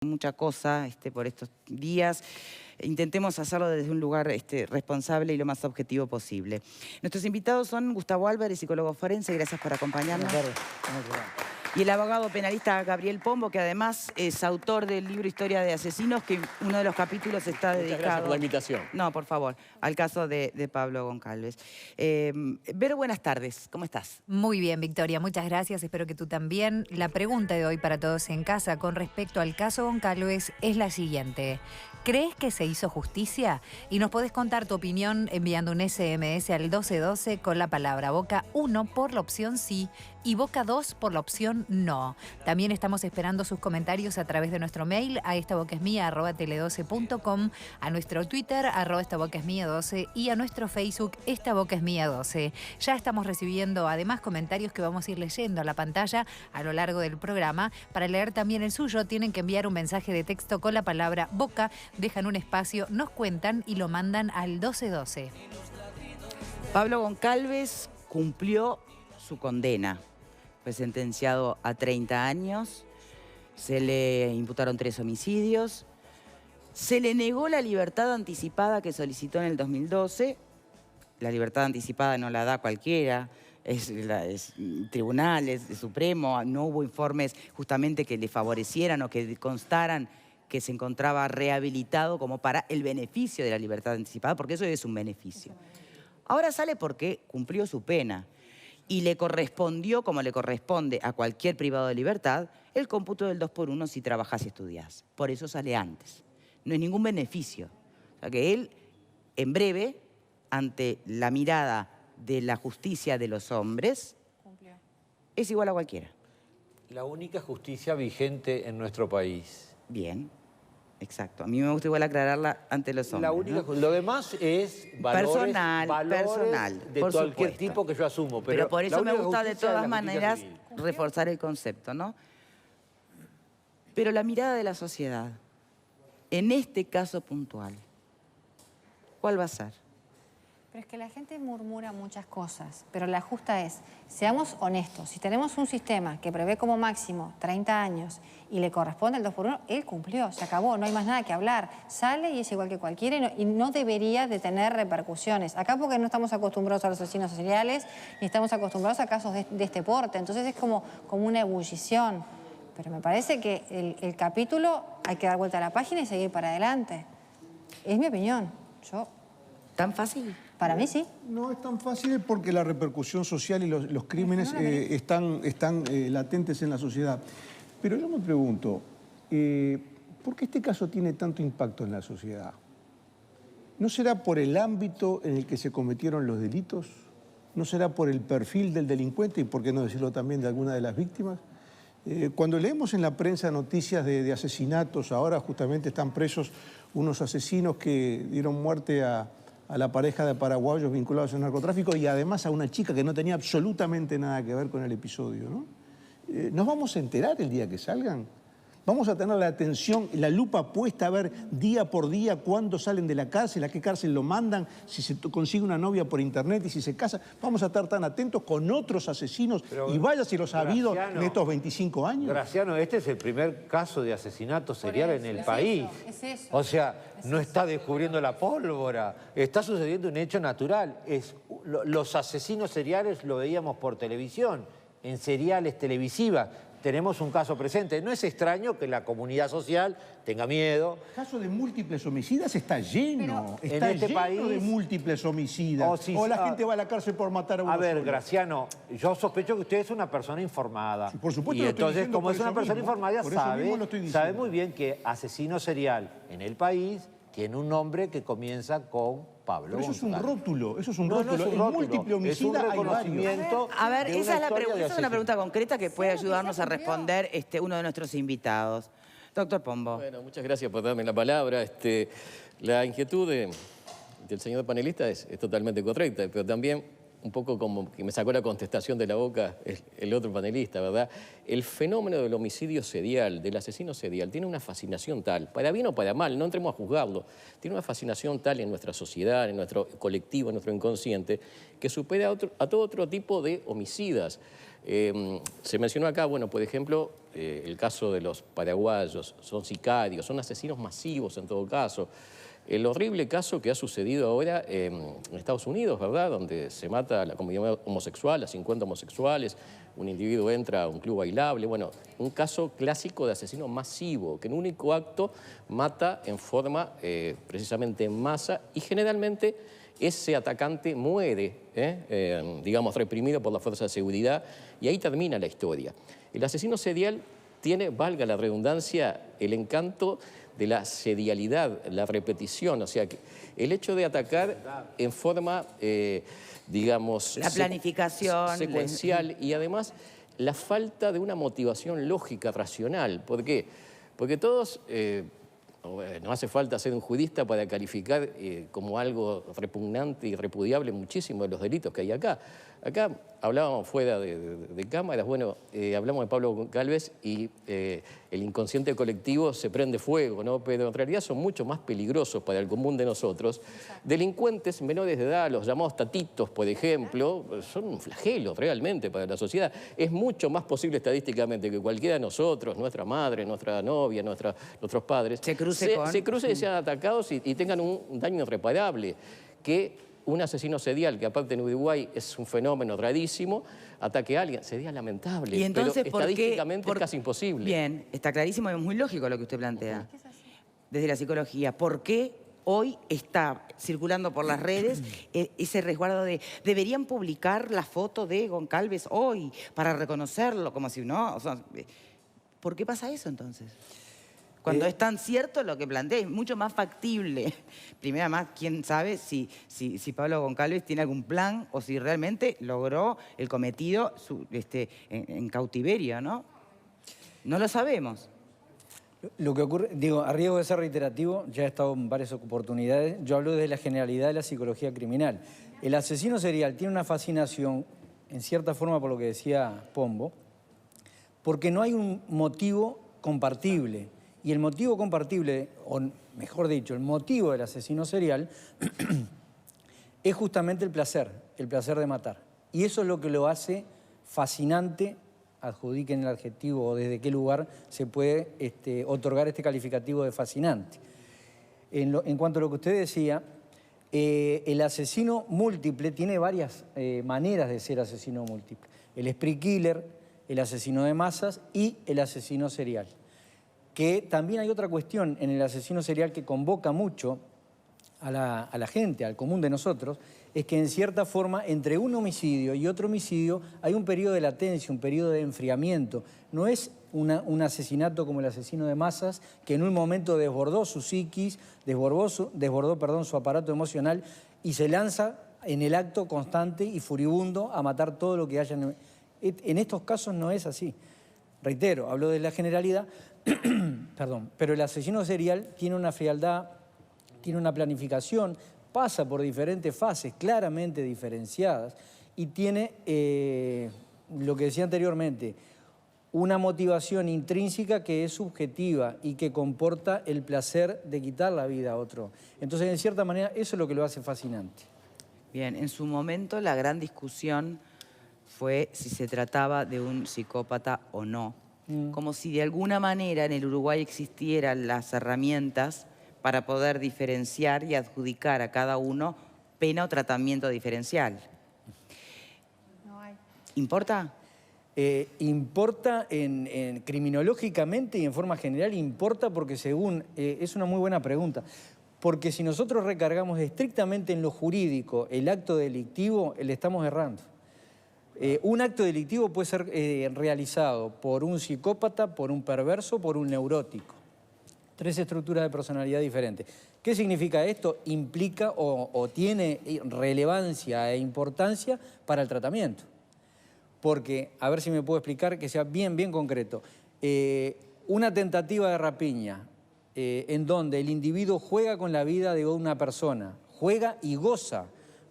mucha cosa por estos días. Intentemos hacerlo desde un lugar responsable y lo más objetivo posible. Nuestros invitados son Gustavo Álvarez, psicólogo forense, gracias por acompañarnos. Buenas tardes. Y el abogado penalista Gabriel Pombo, que además es autor del libro Historia de Asesinos, que uno de los capítulos está dedicado... Muchas gracias por la invitación. No, por favor, al caso de Pablo Goncalves. Vero, buenas tardes, ¿cómo estás? Muy bien, Victoria, muchas gracias, espero que tú también. La pregunta de hoy para todos en casa con respecto al caso Goncalves es la siguiente. ¿Crees que se hizo justicia? Y nos podés contar tu opinión enviando un SMS al 1212 con la palabra Boca 1 por la opción sí y Boca 2 por la opción no. También estamos esperando sus comentarios a través de nuestro mail a estabocaesmia@tele12.com, a nuestro Twitter @estabocaesmia12 y a nuestro Facebook estabocaesmia12. Ya estamos recibiendo además comentarios que vamos a ir leyendo a la pantalla a lo largo del programa. Para leer también el suyo tienen que enviar un mensaje de texto con la palabra Boca, dejan un espacio, nos cuentan y lo mandan al 1212. Pablo Goncalves cumplió su condena. Fue sentenciado a 30 años, se le imputaron 3 homicidios, se le negó la libertad anticipada que solicitó en el 2012. La libertad anticipada no la da cualquiera, es tribunal, es supremo, no hubo informes justamente que le favorecieran o que constaran que se encontraba rehabilitado como para el beneficio de la libertad anticipada, porque eso es un beneficio. Ahora sale porque cumplió su pena y le correspondió, como le corresponde a cualquier privado de libertad, el cómputo del 2x1 si trabajás y estudiás. Por eso sale antes. No es ningún beneficio. O sea que él, en breve, ante la mirada de la justicia de los hombres, es igual a cualquiera. La única justicia vigente en nuestro país. Bien. Exacto. A mí me gusta igual aclararla ante los hombres. La única, ¿no? Lo demás es valores, personal de por cualquier supuesto. tipo que yo asumo. Pero por eso me gusta de todas la maneras justicia civil. reforzar el concepto, ¿no? Pero la mirada de la sociedad, en este caso puntual, ¿cuál va a ser? Pero es que la gente murmura muchas cosas, pero la justa es, seamos honestos, si tenemos un sistema que prevé como máximo 30 años y le corresponde el 2x1, él cumplió, se acabó, no hay más nada que hablar. Sale y es igual que cualquiera y no debería de tener repercusiones. Acá porque no estamos acostumbrados a los asesinos seriales ni estamos acostumbrados a casos de este porte, entonces es como una ebullición. Pero me parece que el capítulo hay que dar vuelta a la página y seguir para adelante. Es mi opinión. ¿Tan fácil? Para mí sí. No es tan fácil porque la repercusión social y los crímenes están latentes en la sociedad. Pero yo me pregunto, ¿por qué este caso tiene tanto impacto en la sociedad? ¿No será por el ámbito en el que se cometieron los delitos? ¿No será por el perfil del delincuente y por qué no decirlo también de alguna de las víctimas? Cuando leemos en la prensa noticias de asesinatos, ahora justamente están presos unos asesinos que dieron muerte a la pareja de paraguayos vinculados al narcotráfico y además a una chica que no tenía absolutamente nada que ver con el episodio, ¿no? ¿Nos vamos a enterar el día que salgan? ¿Vamos a tener la atención, la lupa puesta a ver día por día cuándo salen de la cárcel, a qué cárcel lo mandan, si se consigue una novia por internet y si se casa? ¿Vamos a estar tan atentos con otros asesinos? Y vaya si los ha habido en estos 25 años. Graciano, este es el primer caso de asesinato serial en el país. Es eso. O sea, no está descubriendo la pólvora, está sucediendo un hecho natural. Los asesinos seriales lo veíamos por televisión, en seriales televisivas. Tenemos un caso presente. No es extraño que la comunidad social tenga miedo. El caso de múltiples homicidas está lleno. Pero está en este lleno país, de múltiples homicidas. O la gente va a la cárcel por matar a uno A ver, solo. Graciano, yo sospecho que usted es una persona informada. Sí, por supuesto y lo estoy entonces, diciendo como por es una eso persona mismo. informada, Por eso mismo lo estoy diciendo. sabe muy bien que asesino serial en el país tiene un nombre que comienza con Pablo Pero eso es un Goncalves. rótulo, eso es un No, rótulo. no es un El rótulo, múltiple es un homicida hay varios. reconocimiento. A ver, de esa una es la historia pregunta, de esa es una pregunta concreta que puede ayudarnos a cumplió. responder uno de nuestros invitados. Doctor Pombo. Bueno, muchas gracias por darme la palabra. La inquietud del señor panelista es totalmente correcta, pero también un poco como que me sacó la contestación de la boca el otro panelista, ¿verdad? El fenómeno del homicidio serial, del asesino serial, tiene una fascinación tal, para bien o para mal, no entremos a juzgarlo, tiene una fascinación tal en nuestra sociedad, en nuestro colectivo, en nuestro inconsciente, que supera a todo otro tipo de homicidas. Se mencionó acá, bueno, por ejemplo, el caso de los paraguayos, son sicarios, son asesinos masivos en todo caso. El horrible caso que ha sucedido ahora en Estados Unidos, ¿verdad?, donde se mata a la comunidad homosexual, a 50 homosexuales, un individuo entra a un club bailable, bueno, un caso clásico de asesino masivo, que en un único acto mata en forma precisamente en masa y generalmente ese atacante muere, digamos, reprimido por la fuerza de seguridad, y ahí termina la historia. El asesino serial tiene, valga la redundancia, el encanto de la serialidad, la repetición, o sea, que el hecho de atacar en forma, digamos... La planificación. Secuencial, y además la falta de una motivación lógica, racional. ¿Por qué? Porque todos... no hace falta ser un jurista para calificar como algo repugnante y repudiable muchísimo de los delitos que hay acá. Acá hablábamos fuera de cámaras, bueno, hablamos de Pablo Goncalves y el inconsciente colectivo se prende fuego, ¿no? Pero en realidad son mucho más peligrosos para el común de nosotros. Delincuentes menores de edad, los llamados tatitos, por ejemplo, son un flagelo realmente para la sociedad. Es mucho más posible estadísticamente que cualquiera de nosotros, nuestra madre, nuestra novia, nuestros padres, se crucen y sean atacados y tengan un daño irreparable, que un asesino serial, que aparte en Uruguay es un fenómeno rarísimo, ataque a alguien, sería lamentable. Y entonces, pero estadísticamente es casi imposible. Bien, está clarísimo y es muy lógico lo que usted plantea. Desde la psicología, ¿por qué hoy está circulando por las redes ese resguardo de deberían publicar la foto de Goncalves hoy para reconocerlo, como si no? O sea, ¿por qué pasa eso entonces? Cuando es tan cierto lo que plantea, es mucho más factible. Primero, además, quién sabe si Pablo Goncalves tiene algún plan o si realmente logró el cometido en cautiverio, ¿no? No lo sabemos. Lo que ocurre, digo, a riesgo de ser reiterativo, ya he estado en varias oportunidades, yo hablo de la generalidad de la psicología criminal. El asesino serial tiene una fascinación, en cierta forma por lo que decía Pombo, porque no hay un motivo compartible. Y el motivo compartible, o mejor dicho, el motivo del asesino serial es justamente el placer de matar. Y eso es lo que lo hace fascinante, adjudiquen el adjetivo o desde qué lugar se puede otorgar este calificativo de fascinante. En cuanto a lo que usted decía, el asesino múltiple tiene varias maneras de ser asesino múltiple. El spree killer, el asesino de masas y el asesino serial. Que también hay otra cuestión en el asesino serial que convoca mucho a la gente, al común de nosotros, es que en cierta forma entre un homicidio y otro homicidio hay un periodo de latencia, un periodo de enfriamiento. No es un asesinato como el asesino de masas que en un momento desbordó su psiquis, desbordó su aparato emocional y se lanza en el acto constante y furibundo a matar todo lo que haya. En estos casos no es así. Reitero, hablo de la generalidad, perdón, pero el asesino serial tiene una frialdad, tiene una planificación, pasa por diferentes fases claramente diferenciadas y tiene, lo que decía anteriormente, una motivación intrínseca que es subjetiva y que comporta el placer de quitar la vida a otro. Entonces, en cierta manera, eso es lo que lo hace fascinante. Bien, en su momento la gran discusión fue si se trataba de un psicópata o no. Como si de alguna manera en el Uruguay existieran las herramientas para poder diferenciar y adjudicar a cada uno pena o tratamiento diferencial. No hay. ¿Importa? Importa criminológicamente y en forma general, importa porque según, es una muy buena pregunta, porque si nosotros recargamos estrictamente en lo jurídico el acto delictivo, le estamos errando. Un acto delictivo puede ser realizado por un psicópata, por un perverso, por un neurótico. 3 estructuras de personalidad diferentes. ¿Qué significa esto? Implica o tiene relevancia e importancia para el tratamiento. Porque, a ver si me puedo explicar, que sea bien concreto. Una tentativa de rapiña en donde el individuo juega con la vida de una persona, juega y goza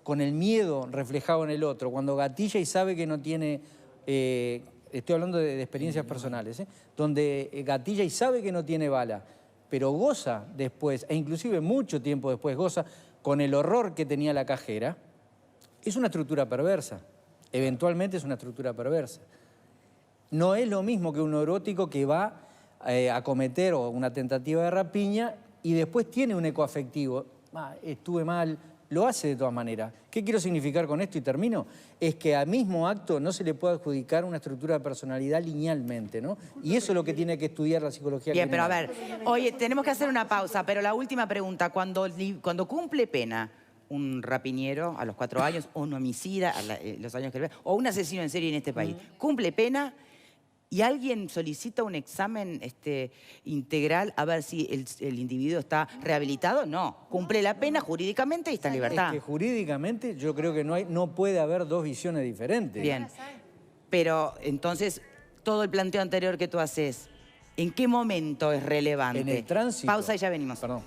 con el miedo reflejado en el otro, cuando gatilla y sabe que no tiene, estoy hablando de experiencias personales, donde gatilla y sabe que no tiene bala, pero goza después, e inclusive mucho tiempo después goza con el horror que tenía la cajera, es una estructura perversa. Eventualmente es una estructura perversa. No es lo mismo que un neurótico que va a cometer una tentativa de rapiña y después tiene un eco afectivo. Estuve mal, lo hace de todas maneras. ¿Qué quiero significar con esto y termino? Es que al mismo acto no se le puede adjudicar una estructura de personalidad linealmente, ¿no? Y eso es lo que tiene que estudiar la psicología Bien, pero criminal. a ver, oye, tenemos que hacer una pausa, pero la última pregunta, cuando cumple pena un rapiñero a los 4 años, o un homicida a los años que le o un asesino en serie en este país, cumple pena y alguien solicita un examen integral a ver si el individuo está rehabilitado, no, cumple la pena jurídicamente y está en libertad. Es que jurídicamente yo creo que no puede haber dos visiones diferentes. Bien, pero entonces todo el planteo anterior que tú haces, ¿en qué momento es relevante? En el tránsito. Pausa y ya venimos. Perdón.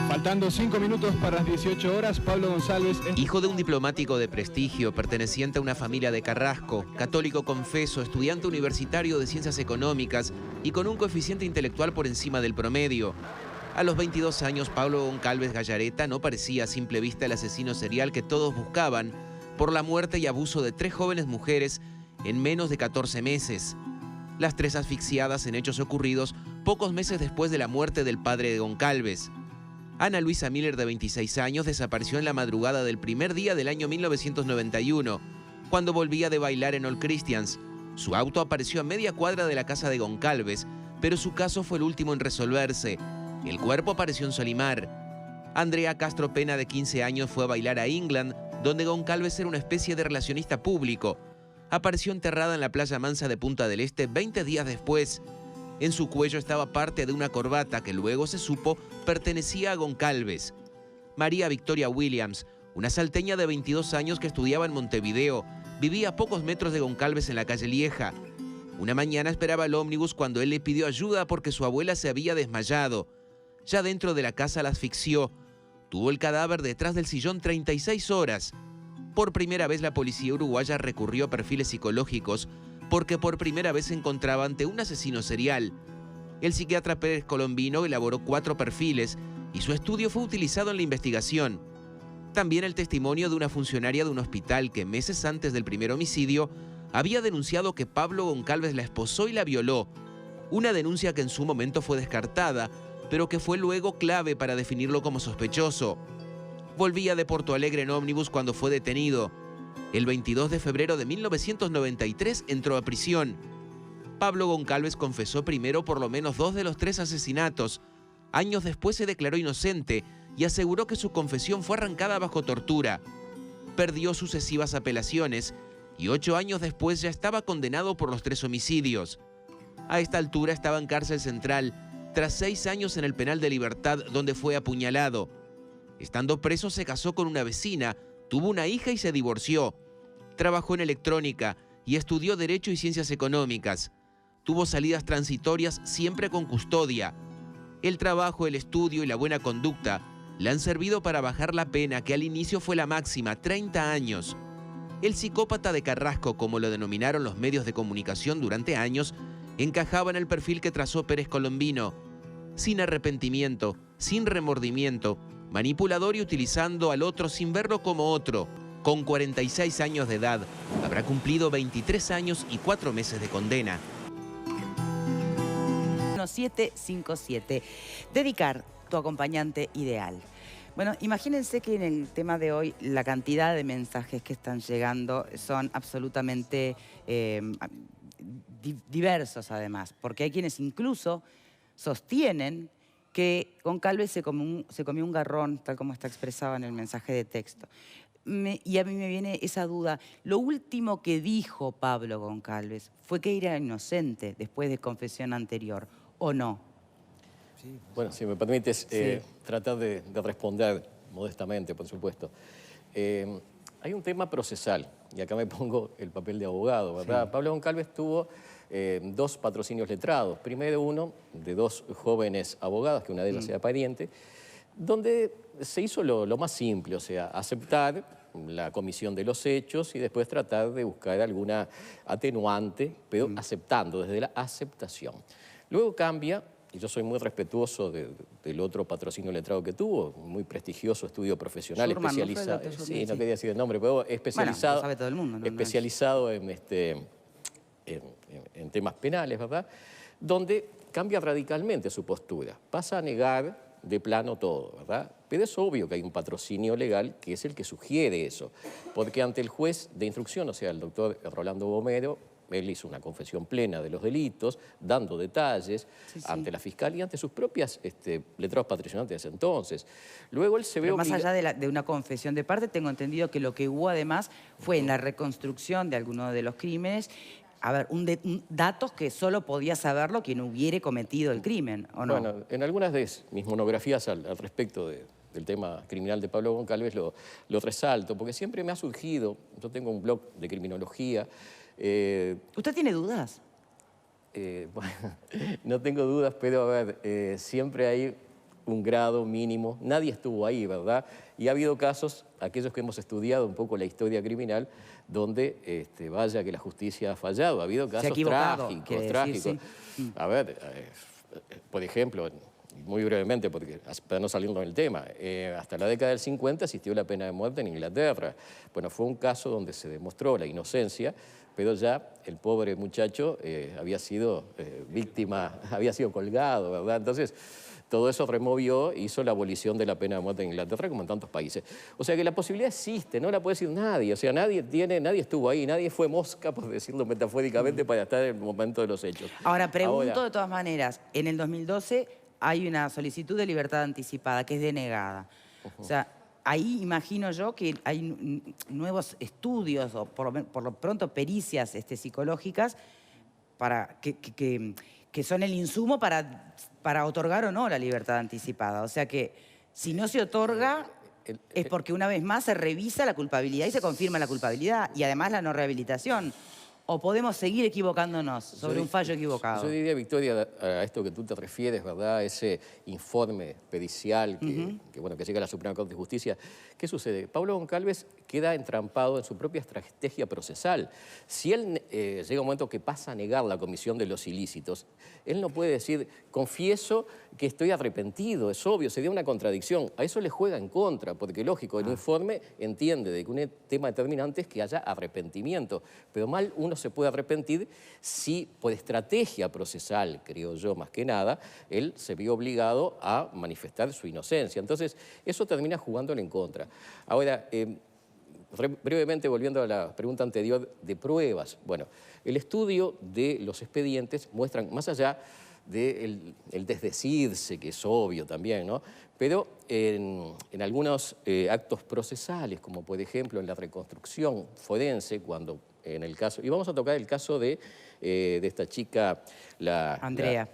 Faltando 5 minutos para las 18 horas, Pablo González es hijo de un diplomático de prestigio, perteneciente a una familia de Carrasco, católico confeso, estudiante universitario de ciencias económicas y con un coeficiente intelectual por encima del promedio. A los 22 años, Pablo Goncalves Gallareta no parecía a simple vista el asesino serial que todos buscaban por la muerte y abuso de 3 jóvenes mujeres en menos de 14 meses. Las 3 asfixiadas en hechos ocurridos pocos meses después de la muerte del padre de Goncalves. Ana Luisa Miller, de 26 años, desapareció en la madrugada del primer día del año 1991, cuando volvía de bailar en All Christians. Su auto apareció a media cuadra de la casa de Goncalves, pero su caso fue el último en resolverse. El cuerpo apareció en Solimar. Andrea Castro Pena, de 15 años, fue a bailar a England, donde Goncalves era una especie de relacionista público. Apareció enterrada en la playa Mansa de Punta del Este 20 días después. En su cuello estaba parte de una corbata que luego se supo pertenecía a Goncalves. María Victoria Williams, una salteña de 22 años que estudiaba en Montevideo, vivía a pocos metros de Goncalves en la calle Lieja. Una mañana esperaba el ómnibus cuando él le pidió ayuda porque su abuela se había desmayado. Ya dentro de la casa la asfixió. Tuvo el cadáver detrás del sillón 36 horas. Por primera vez la policía uruguaya recurrió a perfiles psicológicos porque por primera vez se encontraba ante un asesino serial. El psiquiatra Pérez Colombino elaboró 4 perfiles y su estudio fue utilizado en la investigación. También el testimonio de una funcionaria de un hospital que meses antes del primer homicidio había denunciado que Pablo Goncalves la esposó y la violó. Una denuncia que en su momento fue descartada, pero que fue luego clave para definirlo como sospechoso. Volvía de Porto Alegre en ómnibus cuando fue detenido. El 22 de febrero de 1993 entró a prisión. Pablo Goncalves confesó primero por lo menos 2 de los 3 asesinatos. Años después se declaró inocente y aseguró que su confesión fue arrancada bajo tortura. Perdió sucesivas apelaciones y 8 años después ya estaba condenado por los 3 homicidios. A esta altura estaba en cárcel central, tras 6 años en el penal de Libertad, donde fue apuñalado. Estando preso se casó con una vecina, tuvo una hija y se divorció. Trabajó en electrónica y estudió Derecho y Ciencias Económicas. Tuvo salidas transitorias siempre con custodia. El trabajo, el estudio y la buena conducta le han servido para bajar la pena, que al inicio fue la máxima, 30 años. El psicópata de Carrasco, como lo denominaron los medios de comunicación durante años, encajaba en el perfil que trazó Pérez Colombino. Sin arrepentimiento, sin remordimiento, manipulador y utilizando al otro sin verlo como otro. Con 46 años de edad, habrá cumplido 23 años y 4 meses de condena. 757. Dedicar tu acompañante ideal. Bueno, imagínense que en el tema de hoy la cantidad de mensajes que están llegando son absolutamente diversos además, porque hay quienes incluso sostienen que Goncalves se comió un garrón, tal como está expresado en el mensaje de texto. Y a mí me viene esa duda. Lo último que dijo Pablo Goncalves fue que era inocente después de confesión anterior, ¿o no? Sí, bueno, si me permites tratar de responder modestamente, por supuesto. hay un tema procesal, y acá me pongo el papel de abogado, ¿verdad? Sí. Pablo Goncalves tuvo 2 patrocinios letrados. Primero uno de 2 jóvenes abogadas, que una de ellas era pariente, donde se hizo lo más simple, o sea, aceptar la comisión de los hechos y después tratar de buscar alguna atenuante, pero aceptando, desde la aceptación. Luego cambia, y yo soy muy respetuoso del otro patrocinio letrado que tuvo, muy prestigioso estudio profesional, especializado, ¿no? Sí, no quería decir el nombre, pero especializado, bueno, lo sabe todo el mundo, ¿no? Especializado en temas penales, ¿verdad? Donde cambia radicalmente su postura, pasa a negar de plano todo, ¿verdad? Pero es obvio que hay un patrocinio legal que es el que sugiere eso, porque ante el juez de instrucción, o sea, el doctor Rolando Bomero, él hizo una confesión plena de los delitos, dando detalles ante la fiscalía, ante sus propias letrados patrocinantes de ese entonces. Luego él se ve más allá de una confesión de parte, tengo entendido que lo que hubo además fue en la reconstrucción de algunos de los crímenes, a ver, datos que solo podía saberlo quien hubiere cometido el crimen, ¿o no? Bueno, en algunas de mis monografías al respecto del tema criminal de Pablo Goncalves lo resalto, porque siempre me ha surgido, yo tengo un blog de criminología. ¿Usted tiene dudas? Bueno, no tengo dudas, pero a ver, siempre hay un grado mínimo. Nadie estuvo ahí, ¿verdad? Y ha habido casos, aquellos que hemos estudiado un poco la historia criminal, donde vaya que la justicia ha fallado. Ha habido casos trágicos. Sí. A ver, por ejemplo, muy brevemente, para no salirnos del tema, hasta la década del 50 existió la pena de muerte en Inglaterra. Bueno, fue un caso donde se demostró la inocencia, pero ya el pobre muchacho había sido víctima, había sido colgado, ¿verdad? Entonces, todo eso removió, hizo la abolición de la pena de muerte en Inglaterra, como en tantos países. O sea que la posibilidad existe, no la puede decir nadie. O sea, nadie estuvo ahí, nadie fue mosca, por decirlo metafóricamente, para estar en el momento de los hechos. Ahora, pregunto de todas maneras, en el 2012 hay una solicitud de libertad anticipada que es denegada. O sea, ahí imagino yo que hay nuevos estudios, o por lo pronto pericias psicológicas, que son el insumo para otorgar o no la libertad anticipada. O sea que si no se otorga es porque una vez más se revisa la culpabilidad y se confirma la culpabilidad y además la no rehabilitación. ¿O podemos seguir equivocándonos sobre un fallo equivocado? Yo diría, Victoria, a esto que tú te refieres, ¿verdad? Ese informe pericial que llega a la Suprema Corte de Justicia. ¿Qué sucede? Pablo Goncalves queda entrampado en su propia estrategia procesal. Si él llega un momento que pasa a negar la comisión de los ilícitos, él no puede decir, confieso que estoy arrepentido, es obvio, sería una contradicción. A eso le juega en contra, porque lógico, el informe entiende de que un tema determinante es que haya arrepentimiento, pero mal uno se puede arrepentir si por estrategia procesal, creo yo más que nada, él se vio obligado a manifestar su inocencia. Entonces, eso termina jugándole en contra. Ahora, brevemente, volviendo a la pregunta anterior de pruebas. Bueno, el estudio de los expedientes muestran, más allá del desdecirse, que es obvio también, ¿no? Pero en algunos actos procesales, como por ejemplo en la reconstrucción forense, cuando en el caso, y vamos a tocar el caso de esta chica, Andrea.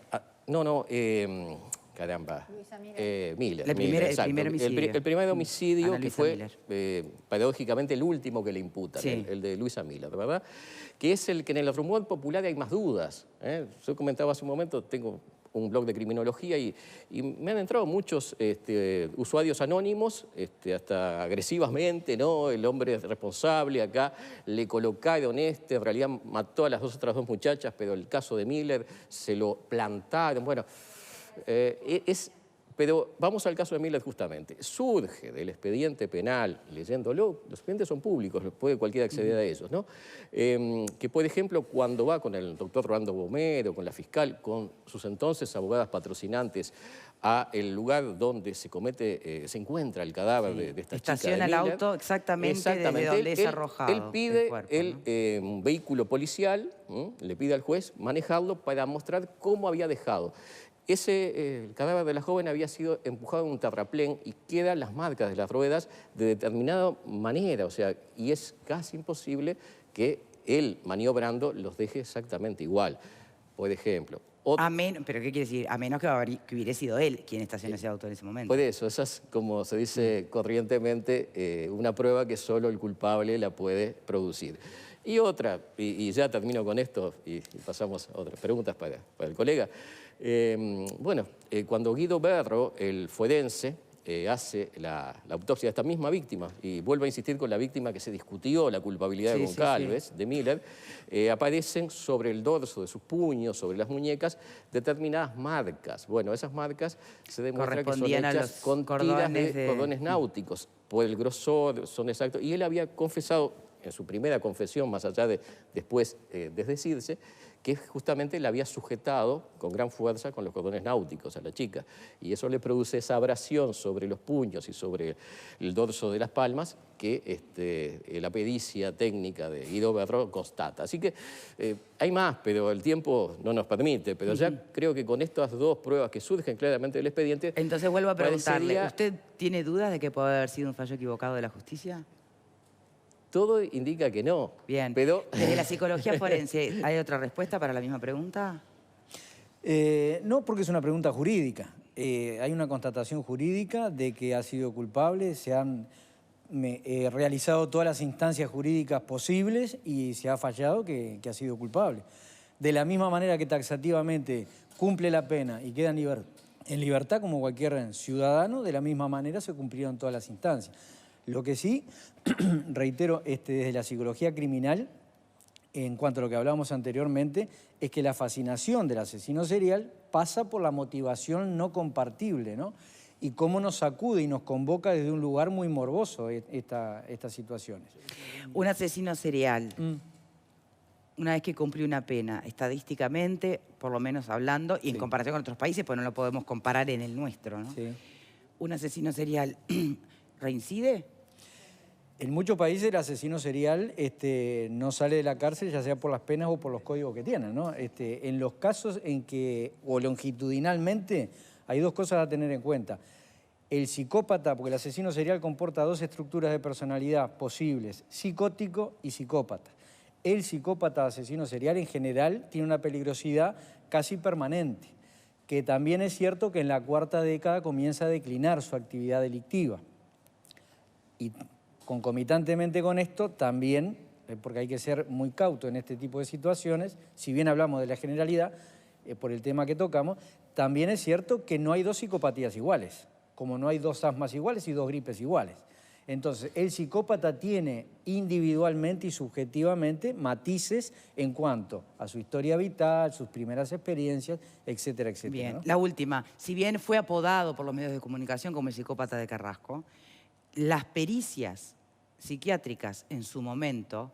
Caramba. Luisa Miller. El primer homicidio. El primer homicidio que fue, Miller. paradójicamente, el último que le imputan, el de Luisa Miller, ¿verdad? Que es el que en el rumor popular hay más dudas. Yo comentaba hace un momento, tengo un blog de criminología y me han entrado muchos usuarios anónimos, hasta agresivamente, ¿no? El hombre es responsable, acá le colocaron en realidad mató a las otras 2 muchachas, pero el caso de Miller se lo plantaron, bueno. Pero vamos al caso de Miller justamente. Surge del expediente penal, leyéndolo, los expedientes son públicos, puede cualquiera acceder a ellos, ¿no? Que, por ejemplo, cuando va con el doctor Rolando Bomero, con la fiscal, con sus entonces abogadas patrocinantes, a el lugar donde se encuentra el cadáver de esta chica. Estaciona el auto exactamente desde donde es arrojado. Él pide un vehículo policial, le pide al juez manejarlo para mostrar cómo había dejado. El cadáver de la joven había sido empujado en un terraplén y quedan las marcas de las ruedas de determinada manera, o sea, y es casi imposible que él, maniobrando, los deje exactamente igual. Por ejemplo, ¿Pero qué quiere decir? A menos que hubiera sido él quien estacionó ese auto en ese momento. Por eso, esa es, como se dice corrientemente, una prueba que solo el culpable la puede producir. Y otra, y ya termino con esto y pasamos a otras preguntas para el colega. Cuando Guido Berro, el forense, hace la autopsia de esta misma víctima, y vuelvo a insistir con la víctima que se discutió la culpabilidad de Goncalves, de Miller, aparecen sobre el dorso de sus puños, sobre las muñecas, determinadas marcas. Bueno, esas marcas se demuestra que son hechas con tiras de cordones náuticos. Por el grosor son exactos. Y él había confesado, en su primera confesión, más allá de después desdecirse, que justamente la había sujetado con gran fuerza con los cordones náuticos a la chica. Y eso le produce esa abrasión sobre los puños y sobre el dorso de las palmas que la pericia técnica de Guido Berro constata. Así que hay más, pero el tiempo no nos permite. Pero ya creo que con estas dos pruebas que surgen claramente del expediente... Entonces vuelvo a preguntarle, ¿usted tiene dudas de que puede haber sido un fallo equivocado de la justicia? Todo indica que no. Bien. Pero... Desde la psicología forense, ¿hay otra respuesta para la misma pregunta? No, porque es una pregunta jurídica. Hay una constatación jurídica de que ha sido culpable, se han realizado todas las instancias jurídicas posibles y se ha fallado que ha sido culpable. De la misma manera que taxativamente cumple la pena y queda en libertad como cualquier ciudadano, de la misma manera se cumplieron todas las instancias. Lo que sí, reitero, desde la psicología criminal, en cuanto a lo que hablábamos anteriormente, es que la fascinación del asesino serial pasa por la motivación no compartible, ¿no? Y cómo nos sacude y nos convoca desde un lugar muy morboso estas situaciones. Un asesino serial, una vez que cumple una pena, estadísticamente, por lo menos hablando, y en comparación con otros países, pues no lo podemos comparar en el nuestro, ¿no? Sí. Un asesino serial... ¿reincide? En muchos países el asesino serial no sale de la cárcel, ya sea por las penas o por los códigos que tienen, ¿no? En los casos en que, o longitudinalmente, hay dos cosas a tener en cuenta. El psicópata, porque el asesino serial comporta dos estructuras de personalidad posibles, psicótico y psicópata. El psicópata asesino serial en general tiene una peligrosidad casi permanente, que también es cierto que en la cuarta década comienza a declinar su actividad delictiva. Y concomitantemente con esto, también, porque hay que ser muy cauto en este tipo de situaciones, si bien hablamos de la generalidad, por el tema que tocamos, también es cierto que no hay dos psicopatías iguales, como no hay dos asmas iguales y dos gripes iguales. Entonces, el psicópata tiene individualmente y subjetivamente matices en cuanto a su historia vital, sus primeras experiencias, etcétera, etcétera. Bien, ¿no? la última. Si bien fue apodado por los medios de comunicación como el psicópata de Carrasco, las pericias psiquiátricas en su momento,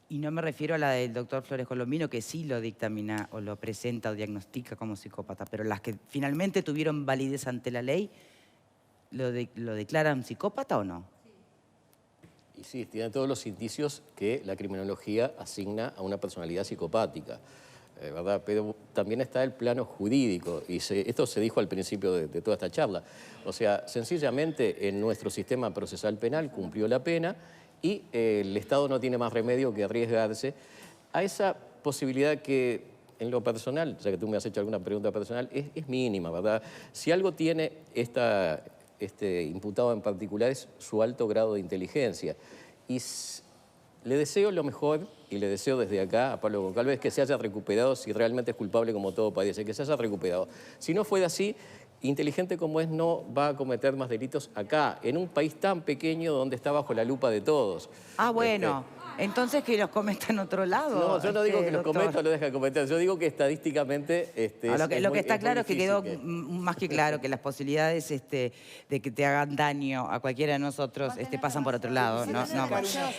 y no me refiero a la del doctor Flores Colombino, que sí lo dictamina o lo presenta o diagnostica como psicópata, pero las que finalmente tuvieron validez ante la ley, ¿lo declaran psicópata o no? Y sí, tiene todos los indicios que la criminología asigna a una personalidad psicopática, ¿verdad? Pero también está el plano jurídico, y esto se dijo al principio de toda esta charla. O sea, sencillamente en nuestro sistema procesal penal cumplió la pena y el Estado no tiene más remedio que arriesgarse a esa posibilidad que en lo personal, ya que tú me has hecho alguna pregunta personal, es mínima, ¿verdad? Si algo tiene este imputado en particular es su alto grado de inteligencia. Y le deseo lo mejor, y le deseo desde acá a Pablo Goncalves que se haya recuperado, si realmente es culpable como todo parece, que se haya recuperado. Si no fuera así, inteligente como es, no va a cometer más delitos acá, en un país tan pequeño donde está bajo la lupa de todos. Ah, bueno. Entonces que los cometa en otro lado. No, yo no digo que los doctor. cometa o lo deja de cometer, yo digo que estadísticamente... Lo que está claro es que quedó más que claro que las posibilidades de que te hagan daño a cualquiera de nosotros pasan por otro lado.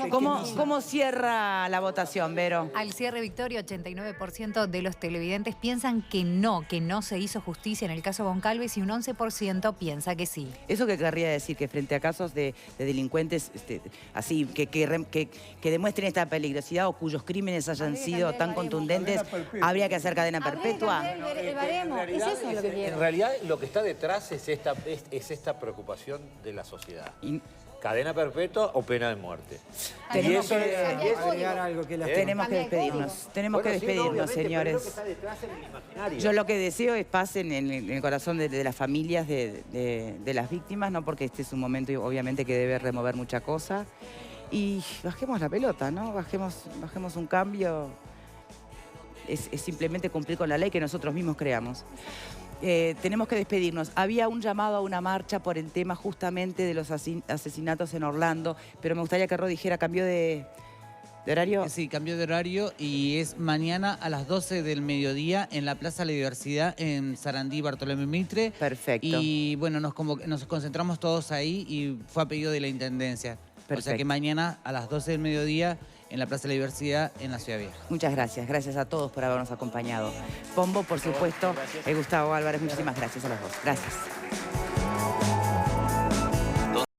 ¿Cómo cierra la votación, Vero? Al cierre, Victoria, 89% de los televidentes piensan que no se hizo justicia en el caso Goncalves y un 11% piensa que sí. ¿Eso qué querría decir? Que frente a casos de delincuentes así, que demuestren esta peligrosidad o cuyos crímenes hayan sido tan contundentes, habría que hacer cadena perpetua. ¿Es eso lo que quiero? En realidad lo que está detrás es esta preocupación de la sociedad. cadena perpetua o pena de muerte. Tenemos eso que agregar algo que Tenemos que despedirnos, tenemos que despedirnos, señores. Yo lo que deseo es paz en el corazón de las familias de las víctimas, ¿no? Porque este es un momento, obviamente, que debe remover mucha cosa. Y bajemos la pelota, ¿no? Bajemos un cambio. Es simplemente cumplir con la ley que nosotros mismos creamos. Tenemos que despedirnos. Había un llamado a una marcha por el tema justamente de los asesinatos en Orlando, pero me gustaría que Ro dijera, ¿cambió de horario? Sí, cambió de horario y es mañana a las 12 del mediodía en la Plaza de la Diversidad en Sarandí, Bartolomé Mitre. Perfecto. Y bueno, nos concentramos todos ahí y fue a pedido de la Intendencia. Perfecto. O sea que mañana a las 12 del mediodía en la Plaza de la Diversidad en la Ciudad Vieja. Muchas gracias. Gracias a todos por habernos acompañado. Pombo, por supuesto, Gustavo Álvarez, muchísimas gracias a los dos. Gracias.